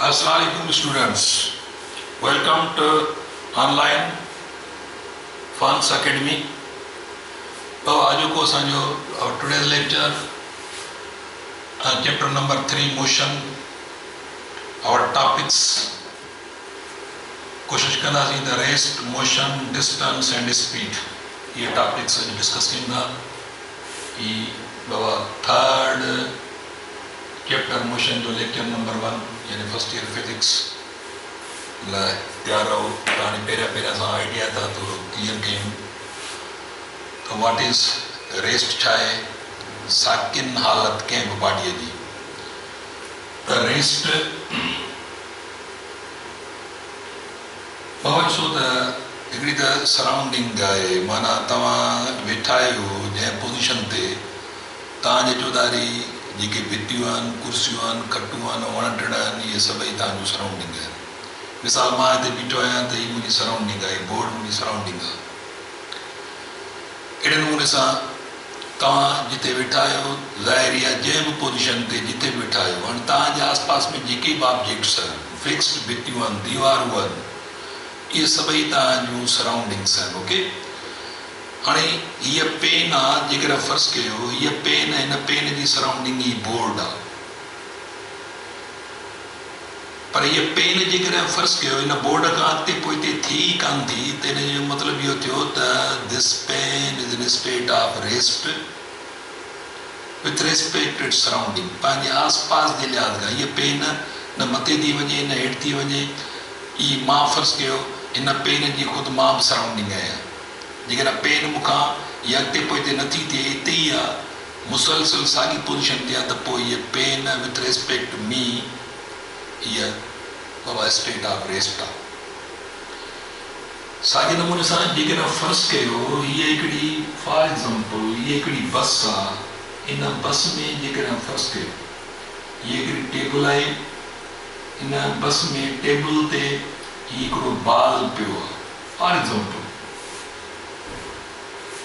Assalamualaikum students. Welcome to online Funds Academy. आज को असांजो today's lecture chapter number 3 motion. Our topics कोशिश कंदासीं the rest, motion, distance and speed. ये topics discuss थींदा. ये बाबा third chapter motion जो lecture number 1 यानी फर्स्ट ईयर फिजिक्स लाइ तैयार रहो. तव्हां पहिरियां सां आइडिया था तो क्लियर कयूं त व्हाट इज़ रेस्ट छा आहे, साकिन हालत कंहिं बि बॉडीअ जी. त रेस्ट बाबा ॾिसो त हिकिड़ी त सराउंडिंग आहे, माना तव्हां वेठा आहियो जंहिं पोज़ीशन ते तव्हांजे चौधारी जेके भितियूं आहिनि, कुर्सियूं आहिनि, खटूं आहिनि, वण टिण आहिनि, इहे सभई तव्हांजो सराउंडिंग आहे. मिसाल मां हिते बीठो आहियां त हीअ मुंहिंजी सराउंडिंग आहे, बोर्ड मुंहिंजी सराउंडिंग आहे. अहिड़े नमूने सां तव्हां जिते वेठा आहियो, ज़ाहिरी आहे जंहिं बि पोज़ीशन ते जिते बि वेठा आहियो, हाणे तव्हांजे आस पास में जेके बि ऑब्जेक्ट्स आहिनि, फिक्स्ड भितियूं आहिनि, दीवारूं आहिनि, इहे सभई तव्हांजूं सराउंडिंग्स आहिनि. ओके, हाणे हीअ पेन आहे, जेकर फर्ज़ कयो हीअ पेन, हिन पेन जी सराउंडिंग ही बोर्ड आहे. पर हीअ पेन जेकर फर्ज़ कयो हिन बोर्ड खां अॻिते पोइते थी कान थी, त हिन जो मतिलबु इहो थियो त this pen is in state of rest with respect to its surrounding. पंहिंजे आस पास जे लिहाज़ खां हीअ पेन न मथे थी वञे न हेठि थी वञे. ई मां फर्ज़ कयो हिन पेन जी ख़ुदि मां बि सराउंडिंग आहियां. जेकर पेन मूंखां इहा अॻिते पोइते नथी थिए, हिते ई आहे मुसलसल साॻी पोज़ीशन ते आहे, त पोइ हीअ pen with respect to me हीअ बाबा स्टेट ऑफ रेस्ट आहे. साॻे नमूने सां जेकर फर्ज़ कयो हीअ हिकिड़ी फॉर एग्ज़ाम्पल हीअ हिकिड़ी बस आहे. इन बस में जेकर फर्ज़ कयो हीअ हिकिड़ी टेबल आहे, इन बस में टेबल ते हीअ हिकिड़ो बाल पियो आहे फॉर एग्ज़ाम्पल,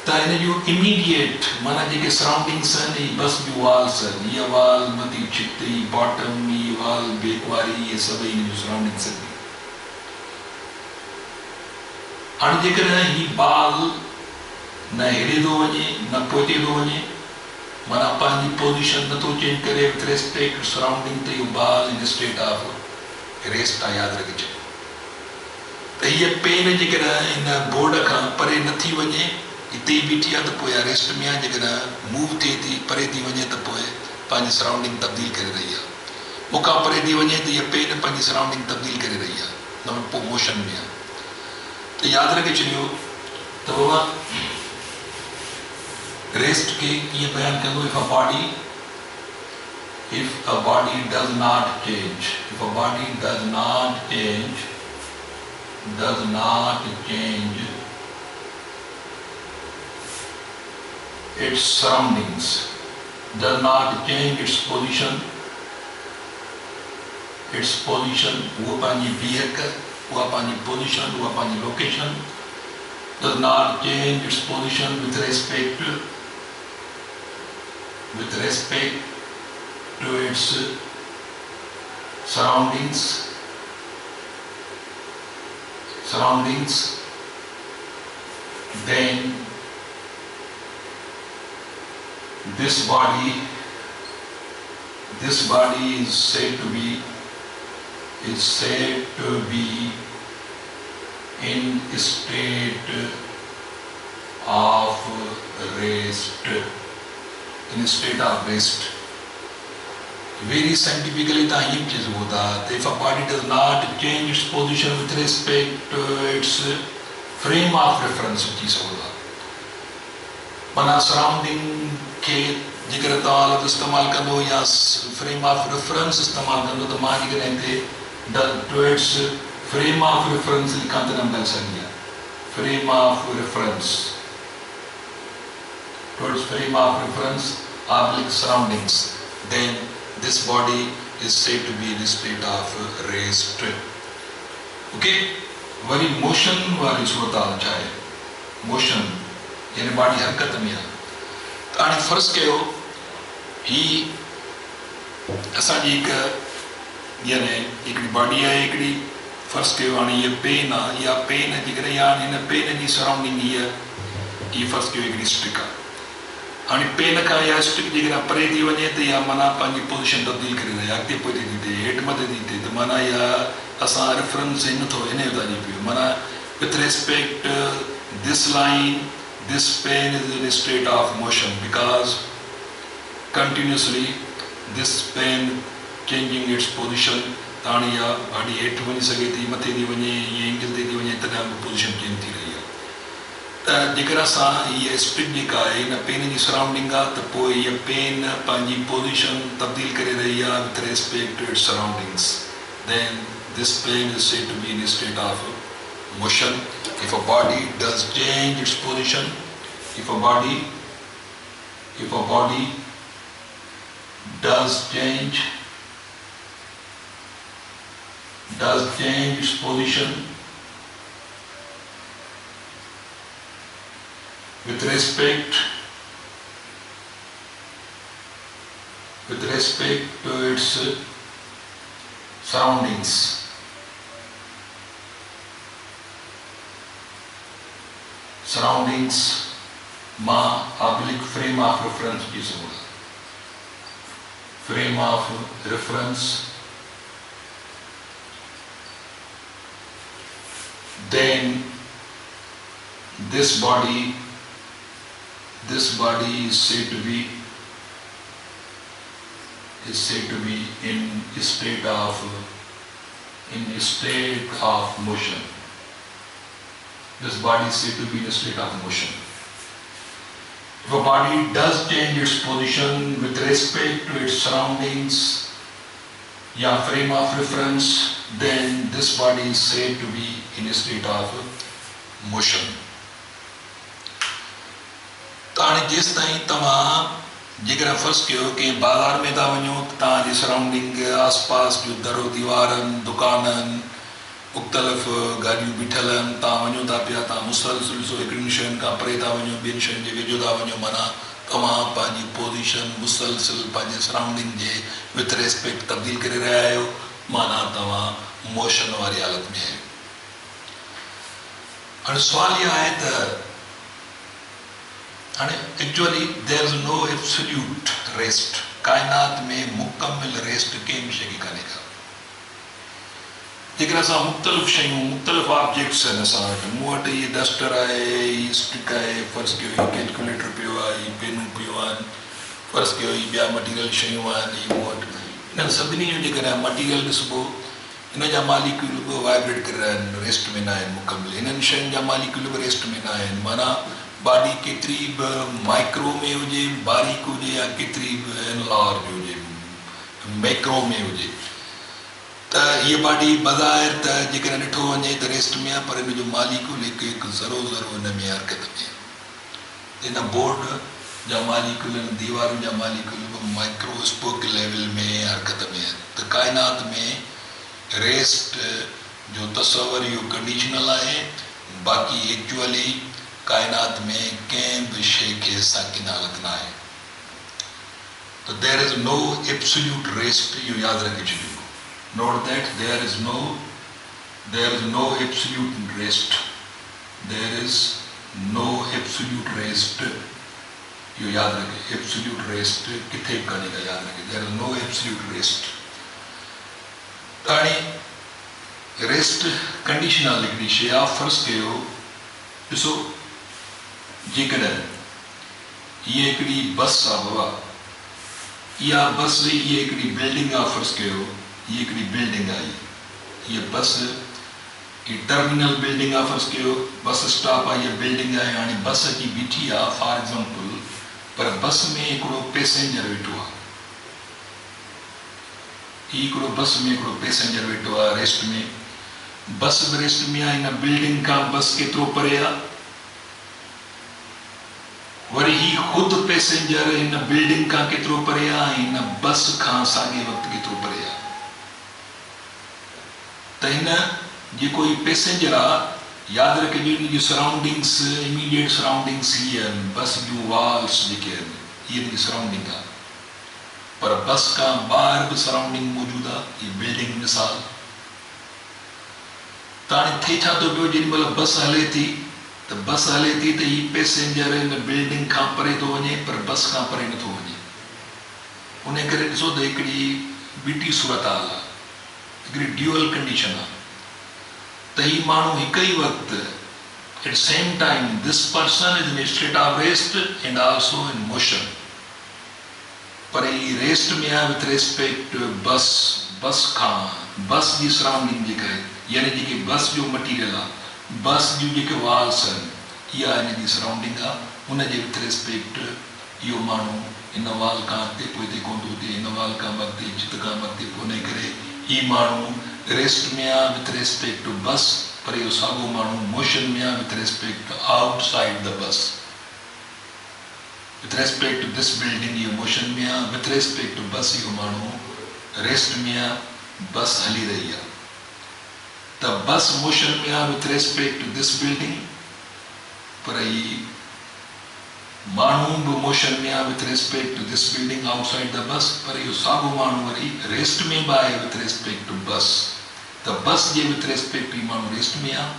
त हिन जो इमीडिएट माना जेके सराउंडिंग्स आहिनि, हीअ बस जूं वॉल्स आहिनि, हीअ वॉल मथी छित, हीअ बॉटम, हीअ वॉल बेक वारी, इहे सभई हिन जूं सराउंडिंग्स आहिनि. हाणे जेकर हीअ बाल न हेॾे थो वञे न पोइते थो वञे, माना पंहिंजी पोज़ीशन नथो चेंज करे विथ रेस्पेक्ट टू सराउंडिंग, त इहो बाल इन स्टेट ऑफ रेस्ट आहे. यादि रखिजो त हीअ पेन जेकर हिन बोर्ड खां परे नथी वञे, हिते ई बीठी आहे, त पोइ इहा रेस्ट में आहे. जेकर मूव थिए थी, परे थी वञे, त पोइ पंहिंजी सराउंडिंग तब्दील करे रही आहे. मूंखां परे थी वञे त हीअ पेन पंहिंजी सराउंडिंग तब्दील करे रही आहे, न पोइ मोशन में आहे. त यादि रखे छॾियो त बाबा रेस्ट खे कीअं बयानु कंदो. If a body does not change its surroundings, does not change its position, वो पानी बीहक, वो पानी position, वो पानी location, does not change its position with respect to its surroundings, then this body is said to be in state of rest. Very scientifically the ये चीज होता है. If a body does not change its position with respect to its frame of reference, चीज होता माना surrounding के जेकर तव्हां लफ़्ज़ इस्तेमालु कंदो या फ्रेम ऑफ रेफरेंस इस्तेमालु कंदो, त मां जेकर हिते टुवर्ड्स फ्रेम ऑफ रेफरेंस लिखां त न मिली सघंदी आहे. Frame of reference towards frame of reference oblique surroundings, then this body is said to be in state of rest. Okay, वरी मोशन वारी सूरत हाल छा आहे. मोशन यानी बॉडी हरकत में आहे. त हाणे फर्ज़ कयो ही असांजी हिकु यानी हिकिड़ी बॉडी आहे, हिकिड़ी फर्ज़ कयो हाणे हीअ पेन आहे, इहा पेन जेकॾहिं हाणे हिन पेन जी सराउंडिंग हीअ फर्ज़ कयो हिकिड़ी स्टिक आहे। हाणे पेन खां इहा स्टिक जेकॾहिं परे थी वञे त इहा माना पंहिंजी पोज़ीशन तब्दील करे रही आहे, अॻिते पोइ थी थिए, हेठि मथे थी थिए, त माना इहा असां रेफरेंस हिन थो हिन जो था ॾियूं पियो, माना with respect this line this pen is in state of motion because continuously this pen changing its position. त हाणे इहा बॉडी हेठि वञी सघे थी, मथे थी वञे, ईअं एंगल ते थी वञे, तॾहिं बि पोज़ीशन चेंज थी रही आहे। त जेकर असां हीअ स्ट्रिक जेका आहे हिन पेन जी सराउंडिंग आहे, त पोइ हीअ पेन पंहिंजी पोज़ीशन तब्दील करे रही आहे with respect to its surroundings, then this pen is said to be in state of motion. If a body does change its position, if a body does change its position with respect to its surroundings, मां oblique frame of reference की ज़रूरत, frame of reference, then this body is said to be in state of motion. This body is said to be in a state of motion. If a body does change its position with respect to its surroundings, या frame of reference, then this body is said to be in a state of motion. त हाणे जेसि ताईं तव्हां जेकर फर्ज़ कयो कि बाज़ार में था वञो त तव्हांजी सराउंडिंग आसपास जो दरो दीवारनि दुकाननि मुख़्तलिफ़ गाॾियूं बीठल आहिनि, तव्हां वञो था पिया, तव्हां मुसलसिल ॾिसो हिकिड़ियुनि शयुनि खां परे था वञो, ॿियनि शयुनि जे वेझो था वञो, माना तव्हां पंहिंजी पोज़ीशन मुसलसिल पंहिंजे सराउंडिंग जे विथ रेस्पेक्ट तब्दील करे रहिया आहियो, माना तव्हां मोशन वारी हालत में आहियो। हाणे सुवाल इहो आहे त हाणे actually there is no absolute rest, काइनात में मुकमिल रेस्ट कंहिं बि शइ खे कान्हे का। जेकर असां मुख़्तलिफ़ शयूं मुख़्तलिफ़ ऑब्जेक्ट्स आहिनि असां वटि, मूं वटि हीअ डस्टर आहे, हीअ स्टिक आहे, फर्ज़ कयो हीअ कैलकुलेटर पियो आहे, हीअ पेनूं पियो आहिनि, फर्ज़ कयो हीअ ॿिया मटीरियल शयूं आहिनि, हीअ मूं वटि इन्हनि सभिनी जो जेकॾहिं मटीरियल ॾिसबो, हिन जा मालिक्यूल बि वाइब्रेट करे रहिया आहिनि, रेस्ट में न आहिनि मुकमिल, हिननि शयुनि जा मालिक्यूल बि रेस्ट में न आहिनि, माना बॉडी केतिरी बि माइक्रो में हुजे, बारीक हुजे, या केतिरी बि लार्ज हुजे, मैक्रो में हुजे, त हीअ बॉडी बज़ाहिर त जेकर ॾिठो वञे त रेस्ट में आहे, पर हिन जो मालिक्यूल हिकु हिकु ज़रो हिन में हरकत में आहे। हिन बोर्ड जा मालिक्यूल, दीवारुनि जा मालिक्यूल बि माइक्रोस्कोप लेवल में हरकत में आहिनि। त काइनात में रेस्ट जो तस्वर इहो कंडीशनल आहे, बाक़ी एक्चुअली काइनात में कंहिं बि शइ खे साकिन हालत न आहे। त there is no absolute rest, इहो यादि रखे छॾियो। Note that there is no absolute rest. There is no absolute rest. You याद रखे, absolute rest किथे करने का याद रखे। There is no absolute rest. ताणी rest conditional लिखनी शे आप फर्ज कयो, ॾिसो जेकॾहिं ये हिकिड़ी बस आहे बाबा, इहा बस ये हिकिड़ी बिल्डिंग आहे, फर्ज कयो ये हिकिड़ी बिल्डिंग आहे, ये बस की टर्मिनल बिल्डिंग आहे, फर्ज़ कयो बस स्टॉप आहे, ये बिल्डिंग आहे। हाणे बस अची बीठी आहे फॉर एग्जाम्पल, पर बस में हिकिड़ो पैसेंजर वेठो आहे, हिकिड़ो बस में हिकिड़ो पैसेंजर वेठो आहे रेस्ट में, बस बि रेस्ट में आहे। हिन बिल्डिंग खां बस केतिरो परे आहे, वरी ही ख़ुदि पैसेंजर हिन बिल्डिंग खां केतिरो परे आहे, हिन बस खां साॻे वक़्तु केतिरो परे आहे। त हिन जेको ही पैसेंजर आहे, यादि रखिजो हिन जी सराउंडिंग्स, इमीडिएट सराउंडिंग्स ही आहिनि, बस जूं वॉल्स जेके आहिनि, इहे हिन जी सराउंडिंग आहे। पर बस का ॿाहिरि बि सराउंडिंग मौजूदु आहे। ये बिल्डिंग मिसाल त हाणे थिए छा थो पियो, जेॾी महिल बस हले थी त ही पैसेंजर हिन बिल्डिंग खां परे थो वञे पर बस खां परे नथो वञे। उन करे ॾिसो त हिकिड़ी ॿीटी सूरत हाल आहे, हिकिड़ी ड्यूअल कंडीशन आहे त ही माण्हू हिकु ई वक़्तु at same time this person is in state of rest and also in motion. पर ही रेस्ट में आहे विथ रेस्पेक्ट बस खां, बस जी सराउंडिंग जेका आहे, यानी जेके बस जो मटीरियल आहे, बस जूं जेके वॉल्स आहिनि, इहा हिन जी सराउंडिंग आहे। उनजे विथ रेस्पेक्ट इहो माण्हू इन वाल खां अॻिते पोइते कोन थो थिए, इन वाल खां अॻिते जित खां अॻिते कोन्हे करे ही माण्हू रेस्ट में आहे विथ रेस्पेक्ट टू बस, पर इहो साॻियो माण्हू मोशन में आहे with respect outside the bus. With respect to this building इहो मोशन में आहे, विथ रेस्पेक्ट टू बस इहो माण्हू रेस्ट में आहे, बस हली रही आहे। त बस मोशन में आहे with respect to this building, पर ही माण्हू बि मोशन में आहे with respect to this building outside the bus, पर इहो साॻियो माण्हू वरी रेस्ट में बि आहे विथ रेस्पेक्ट टू बस। त बस जे विथ रेस्पेक्ट ही माण्हू रेस्ट में आहे,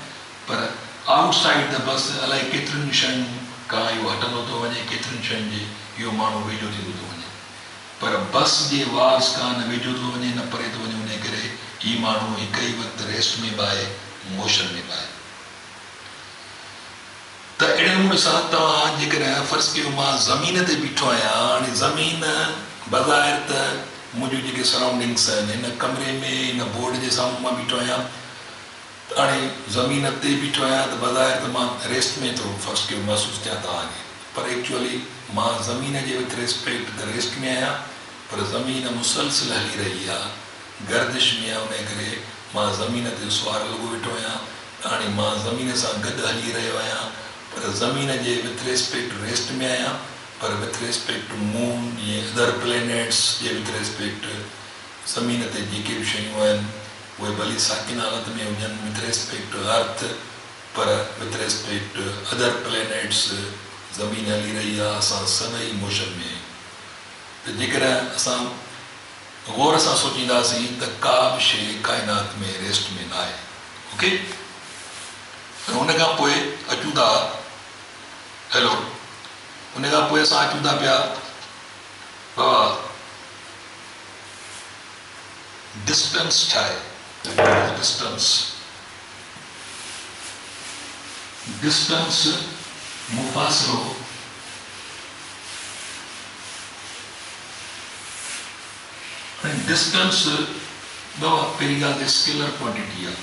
पर आउटसाइड द बस अलाए केतिरियुनि शयुनि खां इहो हटंदो थो वञे, केतिरियुनि शयुनि जे इहो माण्हू वेझो थींदो थो वञे, पर बस जे वाल्स खां न वेझो थो वञे न परे थो वञे। उन करे ही माण्हू हिकु ई वक़्तु रेस्ट में बि आहे, मोशन में बि आहे। त अहिड़े नमूने सां तव्हां जेकॾहिं फ़र्ज़ु कयो मां ज़मीन ते बीठो आहियां, हाणे ज़मीन बज़ाहिर त मुंहिंजूं जेके सराउंडिंग्स आहिनि, हिन कमरे में हिन बोर्ड जे साम्हूं मां बीठो आहियां, हाणे ज़मीन ते बीठो आहियां त बज़ाहिर त मां रेस्ट में थो फ़र्ज़ु कयो महसूसु कयां तव्हांखे, पर एक्चुअली मां ज़मीन जे विथ रेस्पेक्ट त रेस्ट में आहियां, पर ज़मीन मुसलसिल हली रही आहे, गर्दिश में आहे। उन करे मां ज़मीन ते सुवार लॻो वेठो आहियां, हाणे मां ज़मीन सां गॾु हली रहियो आहियां, पर ज़मीन जे विथ रेस्पेक्ट रेस्ट में आहियां, पर विथ रेस्पेक्ट टू मून या other planets J with respect ज़मीन ते जेके बि शयूं आहिनि उहे भली साकिन हालत में हुजनि, विथ रेस्पेक्ट टू अर्थ, पर विथ रेस्पेक्ट अदर प्लेनेट्स ज़मीन हली रही आहे, असां सभई मोशन में। त जेकॾहिं असां गौर सां सोचींदासीं त का बि शइ काइनात में रेस्ट में न आहे। ओके, हुन खां पोइ अचूं था, हेलो, हुन खां पोइ असां अचूं था पिया बाबा डिस्टेंस छा आहे। डिस्टेंस मुफ़ासिलो डिस्टेंस बाबा पहिरीं ॻाल्हि त स्केलर क्वांटिटी आहे।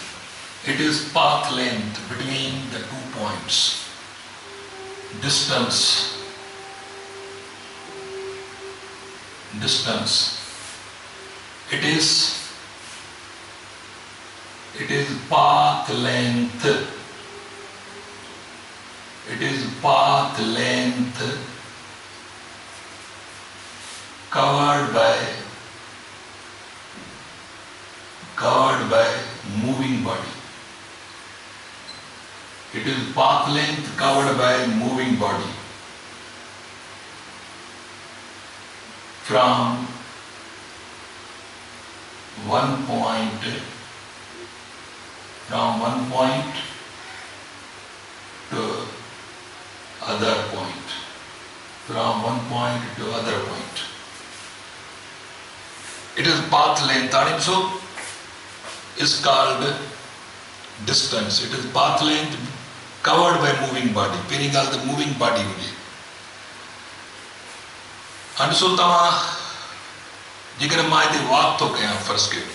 It is path length between the 2 points. Distance. It is path length. It is path length covered by moving body. It is path length covered by moving body from one point to other point. From one point to other point. It is path length. So is called distance. It is path length covered by moving body. पहिरीं ॻाल्हि त moving body हुजे। हाणे ॾिसो तव्हां जेकॾहिं मां हिते वॉक थो कयां फ़र्ज़ु कयो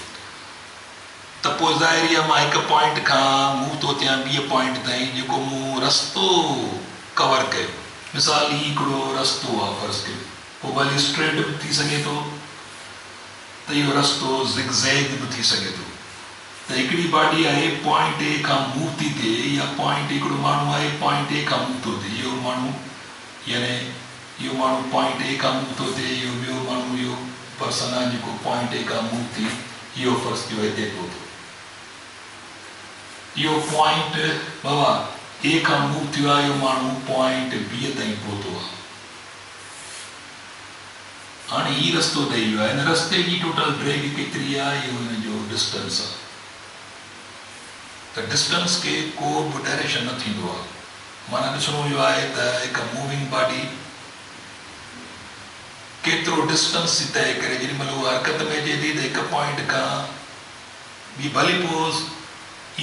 त पोइ ज़ाहिर आहे मां हिकु पॉइंट खां मूव थो थियां ॿिए पॉइंट ताईं, जेको मूं रस्तो कवर कयो। मिसाल ही हिकिड़ो रस्तो आहे फ़र्ज़ु कयो, पोइ भली स्ट्रेट बि थी सघे थो त इहो रस्तो ज़िगज़ैग बि थी सघे थो। त हिकिड़ी बॉडी आहे पॉइंट ए खां मूव थी थिए, या पॉइंट हिकिड़ो माण्हू आहे पॉइंट ए खां मूव थो थिए, इहो माण्हू यानी इहो माण्हू पॉइंट ए खां मूव थो थिए, इहो ॿियो माण्हू इहो पर्सन आहे जेको पॉइंट ए खां मूव थी इहो फ़र्ज़ु कयो हिते पहुतो। इहो पॉइंट बाबा ए खां मूव थियो आहे, इहो माण्हू पॉइंट बी ताईं पहुतो आहे। हाणे ही रस्तो ठही वियो आहे, हिन रस्ते जी टोटल ड्रैग केतिरी आहे इहो हिन जो डिस्टेंस आहे। त डिस्टेंस खे को बि डायरेक्शन न थींदो आहे। माना ॾिसणो इहो आहे त हिकु मूविंग बॉडी केतिरो डिस्टेंस थी तय करे, जेॾी महिल उहा हरकत में अचे थी त हिकु पॉइंट खां ॿी भली पोइ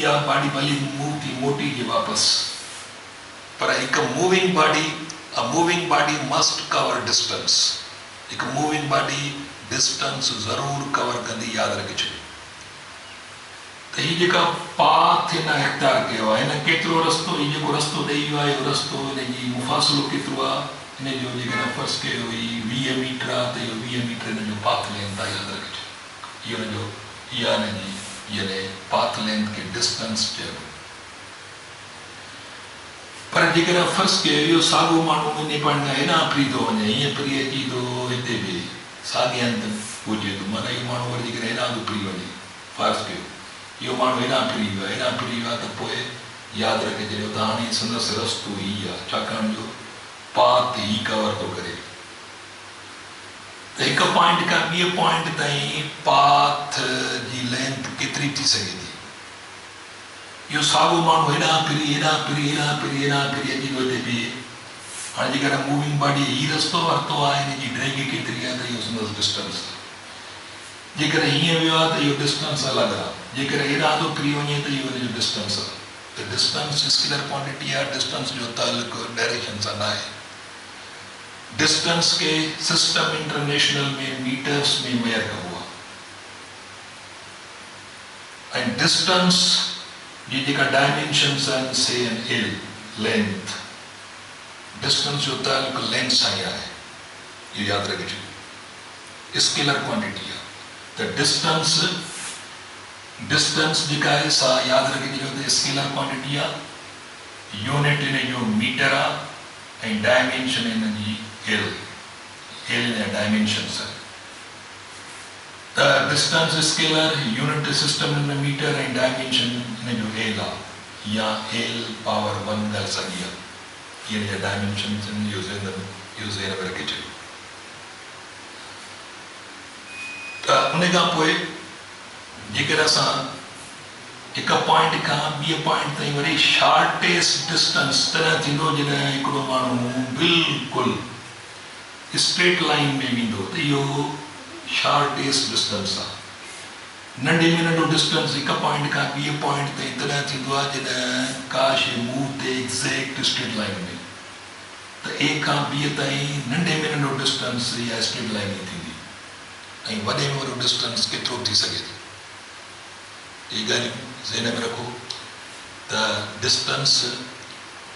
इहा बॉडी भली मूव थी मोटी जे वापसि, पर हिकु moving body must cover distance. हिकु मूविंग बॉडी डिस्टेंस ज़रूरु कवर कंदी, यादि रखे छॾियो। त हीअ जेका पाथ हिन इख़्तियार कयो आहे, हिन केतिरो रस्तो, हीअ जेको रस्तो ॾेई वियो आहे, इहो रस्तो हिन जी मुफ़ासिलो केतिरो आहे, हिन जो जेकॾहिं फ़र्ज़ु कयो हुई 20 मीटर आहे त इहो 20 मीटर हिन जो पाथ लेंथ आहे, यादि रखे छॾियो। इहो हिन जो इहा हिन जी यानी पाथ लेंथ खे डिस्टेंस चइबो। पर जेकॾहिं फ़र्ज़ु कयो इहो साॻियो माण्हू इन पाण खां हेॾां फिरी थो वञे, हीअं फिरी अची थो हिते बि साॻे हंधि हुजे थो, माना इहो माण्हू वरी जेकॾहिं हेॾां थो फिरी वञे, फ़र्ज़ु कयो इहो माण्हू हेॾां फिरी वियो आहे त पोइ यादि रखे छॾियो त हाणे संदसि रस्तो ई आहे, छाकाणि जो पाथ ई कवर थो करे। त हिकु पॉइंट खां ॿिए पॉइंट ताईं पाथ जी लेंथ केतिरी थी सघे थी, इहो साॻियो माण्हू हेॾां फिरी अची थो हिते बीहे। हाणे जेकॾहिं मूविंग बॉडी ही रस्तो वरितो आहे, हिन जी ड्रैग केतिरी आहे त इहो संदसि डिस्टेंस आहे। जेकॾहिं हीअं वियो आहे त इहो डिस्टेंस अलॻि आहे, जेकॾहिं हेॾां थो फिरी वञे त इहो हिन जो डिस्टेंस आहे। त डिस्टेंस स्केलर क्वांटिटी आहे, डिस्टेंस जो तालुक डायरेक्शन सां न आहे। डिस्टेंस के सिस्टम इंटरनेशनल में मीटर्स में मेयर कबो आहे, ऐं डिस्टेंस जी जेका डायमेंशन्स आहिनि से एल लेंथ, डिस्टेंस जो तालुक लेंथ सां ई आहे, इहो यादि रखे छॾियो। स्केलर क्वांटिटी आहे त डिस्टेंस जेका आहे सा यादि रखे छॾियो त स्केलर क्वांटिटी आहे, यूनिट हिन जो मीटर आहे, ऐं डायमेंशन हिन जी एल या डायमेंशन्स आहे। त डिस्टेंस स्केलर, यूनिट सिस्टम हिन मीटर ऐं डायमेंशन हिन जो एल आहे, या एल पावर 1 ॻाल्हि साॻी आहे, हिन जा डायमेंशन इहो ज़हन में रखे छॾियो। त उन खां पोइ जेकॾहिं असां हिकु पॉइंट खां ॿिए पॉइंट ताईं वरी शॉर्टेस्ट डिस्टेंस तॾहिं थींदो जॾहिं हिकिड़ो माण्हू बिल्कुलु स्ट्रेट लाइन में वेंदो, त इहो शॉर्टेस्ट डिस्टेंस आहे। नंढे में नंढो डिस्टेंस हिकु पॉइंट खां ॿिए पॉइंट ताईं तॾहिं थींदो आहे जॾहिं का शइ मूव थिए एग्ज़ैक्ट स्ट्रेट लाइन में, त ए खां ॿिए ताईं नंढे में नंढो डिस्टेंस इहा स्ट्रेट लाइन ई थींदी, ऐं वॾे में वॾो डिस्टेंस केतिरो थी सघे थो। इहे ॻाल्हियूं ज़हन में रखो त डिस्टेंस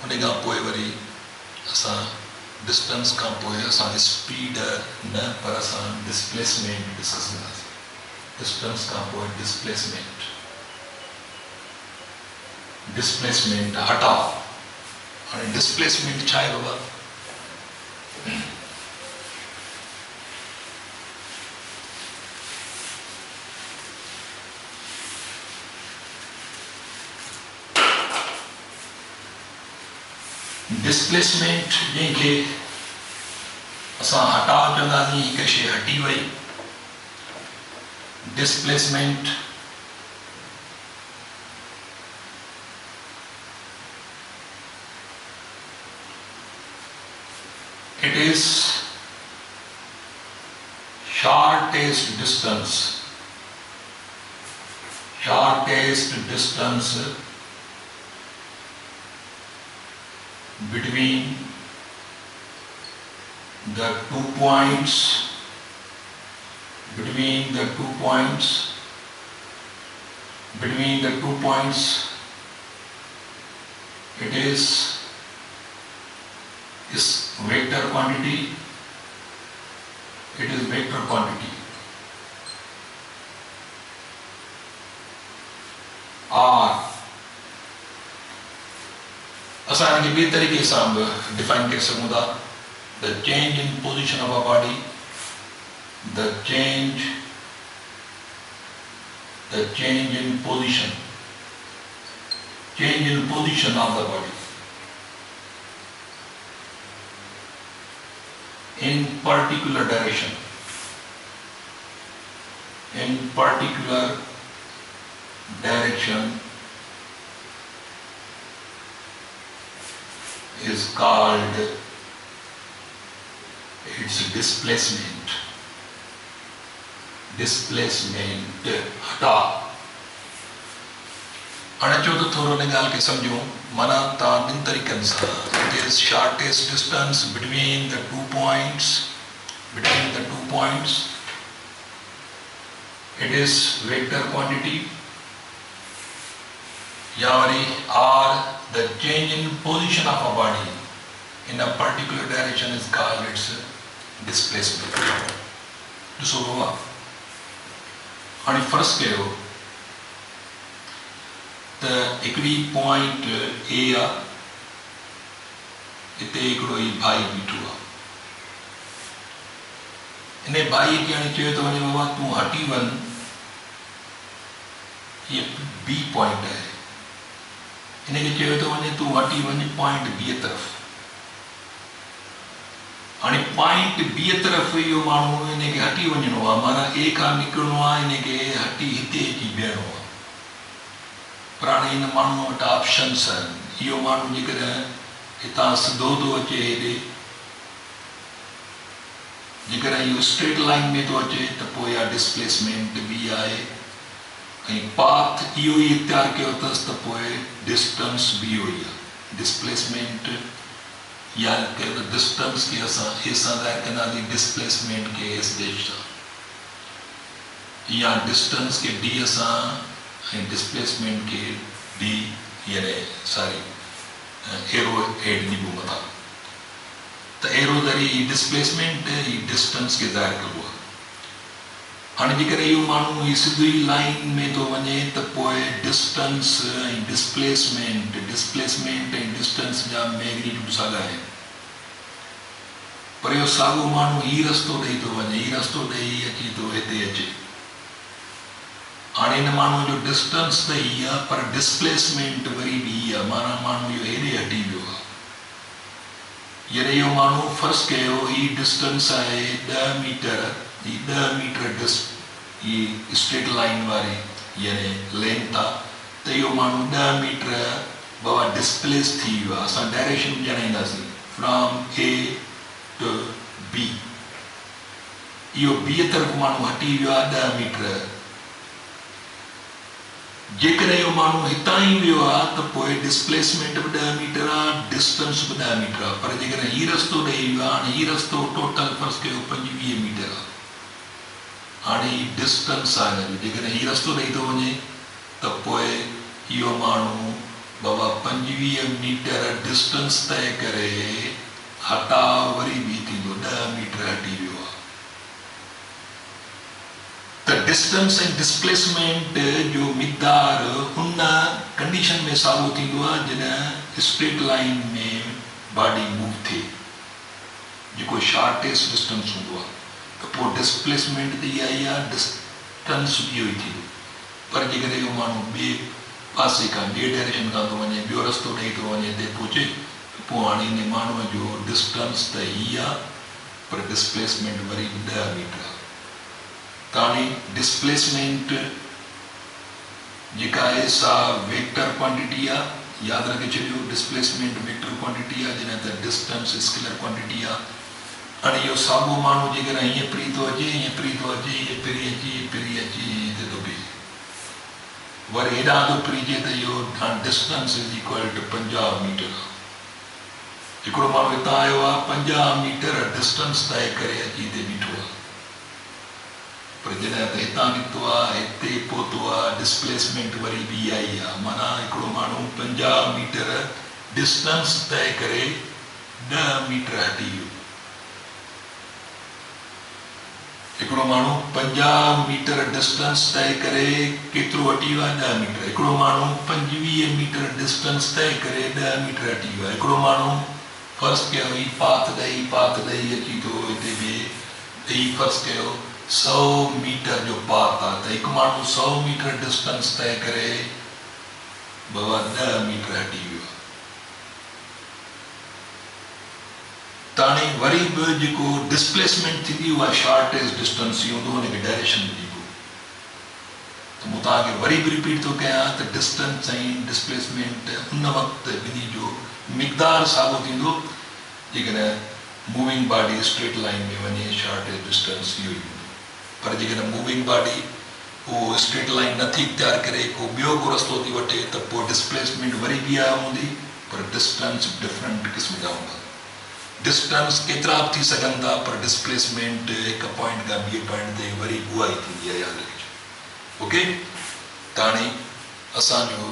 उन खां पोइ वरी असां डिस्टेंस खां पोइ असां स्पीड न पर असां डिस्प्लेसमेंट डिस्कस कंदासीं। डिस्टेंस खां पोइ डिस्प्लेसमेंट हटाओ। हाणे डिस्प्लेसमेंट छा आहे बाबा? डिस्प्लेसमेंट जंहिंखे असां हटाव चवंदासीं, हिकु शइ हटी वई। Displacement it is shortest distance between the 2 points it is vector quantity. R असां हिनखे ॿिए तरीक़े सां बि डिफाइन करे सघूं था। The change in position of a body, the change in position of the body in particular direction. in particular direction is called its displacement. Displacement हटा अने जो तो थोरो ने गाल के समझो मना ता निन तरीकन सा it is shortest distance between the 2 points. It is vector quantity यावरी or the change in position of a body in a particular direction is called its displacement. दूसरो हुआ और फर्स्ट के हो तो एकड़ी पॉइंट ए आ इते एकड़ो ही भाई बीठो आ इन्हें भाई के आने चाहिए तो वने बाबा तू हटी वन ये बी पॉइंट है इन्हें के चाहिए तो वने तू हटी वन पॉइंट बी तरफ आणि पॉइंट बी तरफ यो माण्हू इन्हें के हटी वञणो आ माना ए खां निकिरणो आ इन्हें के हटी हिते अची बीहणो आ पर हाणे इन माण्हू वटि ऑप्शन्स आहिनि इहो माण्हू जेकॾहिं हितां सिधो थो अचे हेॾे जेकॾहिं इहो स्ट्रेट लाइन में थो अचे त पोइ इहा डिस्प्लेसमेंट बि आहे ऐं पाथ इहो ई इख़्तियार कयो अथसि त पोइ डिस्टेंस बि इहो ई आहे डिस्प्लेसमेंट या डिस्टेंस खे असां ए सां ज़ाहिर कंदासीं डिस्प्लेसमेंट खे एस डैश सां या डिस्टेंस खे डी सां ऐं डिस्प्लेसमेंट खे डी यानी सॉरी एरो हेड ॾिबो मथां त एरो ज़रिए डिस्प्लेसमेंट ही डिस्टेंस खे ज़ाहिर कबो आहे हाणे जेकॾहिं इहो माण्हू ही सिधी लाइन में थो वञे त पोइ डिस्टेंस ऐं डिस्प्लेसमेंट ऐं डिस्टेंस जा मैग्नीट्यूड साॻा आहिनि पर इहो साॻियो माण्हू ही रस्तो ॾेई थो वञे ही रस्तो ॾेई अची थो हिते अचे हाणे हिन माण्हू जो डिस्टेंस त ही आहे पर डिस्प्लेसमेंट वरी बि ही आहे माना माण्हू इहो हेॾे हटी वियो आहे यानी इहो माण्हू फर्स्ट कयो ही डिस्टेंस आहे 10 मीटर ही 10 मीटर ही स्ट्रेट लाइन वारी यानी लेंथ आहे त इहो माण्हू 10 मीटर बाबा डिस्प्लेस थी वियो आहे असां डायरेक्शन ॼाणाईंदासीं फ्रॉम ए टू बी इहो बी तरफ़ माण्हू हटी वियो आहे 10 मीटर जेकॾहिं इहो माण्हू हितां ई वियो आहे त पोइ डिस्प्लेसमेंट बि 10 मीटर आहे डिस्टेंस बि 10 मीटर आहे पर जेकॾहिं हीउ रस्तो ॾेई वियो आहे हाणे हीउ रस्तो टोटल फर्ज़ कयो 25 मीटर आहे हाणे ही डिस्टेंस आहे हिन जो जेकॾहिं हीउ रस्तो ॾेई थो वञे त पोइ इहो माण्हू बाबा 25 मीटर डिस्टेंस तय करे हटा वरी बि थींदो 10 मीटर हटी वियो आहे त डिस्टेंस ऐं डिस्प्लेसमेंट जो मिक़दार हुन कंडीशन में साॻियो थींदो आहे जॾहिं स्ट्रेट लाइन में बॉडी मूव थिए जेको शॉर्टेस्ट डिस्टेंस हूंदो आहे त पोइ डिस्प्लेसमेंट त इहा ई आहे डिस्टेंस बि इहो ई थींदो पर जेकॾहिं इहो माण्हू ॿिए पासे खां ॿिए डायरेक्शन खां थो वञे ॿियो रस्तो ॾेई थो वञे हिते पहुचे पोइ हाणे हिन माण्हूअ जो डिस्टेंस त ही आहे पर डिस्प्लेसमेंट वरी 10 मीटर आहे ताणी डिस्प्लेसमेंट जेका आहे सा वेक्टर क्वांटिटी आहे यादि रखे छॾियो डिस्प्लेसमेंट वेक्टर क्वांटिटी आहे जॾहिं त डिस्टेंस स्केलर क्वांटिटी आहे हाणे इहो साॻियो माण्हू जेकॾहिं हीअं परी थो अचे हीअं परी थो अचे हीअं परी अची हिते थो बीहे वरी हेॾां थो परीजे त इहो distance is equal to 50 metre आहे हिकिड़ो माण्हू हितां आयो आहे 50 मीटर डिस्टेंस तय करे अची हिते बीठो आहे पर जॾहिं त हितां निकितो आहे हिते पहुतो आहे डिस्प्लेसमेंट वरी बि इहा ई आहे माना हिकिड़ो माण्हू 50 मीटर डिस्टेंस तय करे 10 मीटर हटी वियो हिकिड़ो माण्हू 50 मीटर डिस्टेंस तय करे केतिरो हटी वियो आहे 10 मीटर हिकिड़ो माण्हू 25 मीटर डिस्टेंस तय करे 10 मीटर हटी वियो आहे हिकिड़ो माण्हू फर्स्ट कयो ही पाथ ॾेई अची थो हिते ॿिए ही फर्स्ट कयो 100 मीटर जो पाथ आहे त हिकु माण्हू 100 मीटर डिस्टेंस तय करे बाबा 10 मीटर हटी वियो आहे ताणी वरी बि जेको डिस्प्लेसमेंट थींदी उहा शॉर्टेस्ट डिस्टेंस हूंदो हुनखे डायरेक्शन ॾिबो तो मूं तव्हांखे वरी बि रिपीट थो कयां त डिस्टेंस ऐं डिस्प्लेसमेंट उन वक़्तु ॿिन्ही जो मिक़दारु साॻियो थींदो जेकॾहिं मूविंग बॉडी स्ट्रेट लाइन में वञे शॉर्टेज डिस्टेंस इहो ई हूंदो। पर जेकॾहिं मूविंग बॉडी उहो स्ट्रेट लाइन नथी इख्तियार करे को ॿियो को रस्तो थी वठे त पोइ डिस्प्लेसमेंट वरी ॿिया हूंदी पर डिस्टेंस डिफरेंट क़िस्म जा हूंदा। डिस्टेंस केतिरा बि थी सघनि था पर डिस्प्लेसमेंट हिकु पॉइंट खां ॿिए पॉइंट ते वरी उहा ई थींदी आहे, यादि रखिजो। ओके, त हाणे असांजो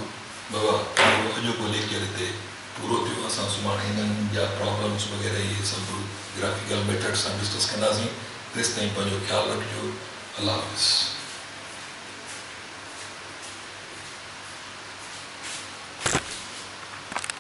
बाबा अॼोको लेक्चर हिते पूरो थियो। असां सुभाणे हिननि जा प्रॉब्लम्स वग़ैरह इहे सभु ग्राफिकल मेथड सां डिस्कस कंदासीं। तेसिताईं पंहिंजो ख़्यालु रखिजो। अल्लाह हाफ़िज़।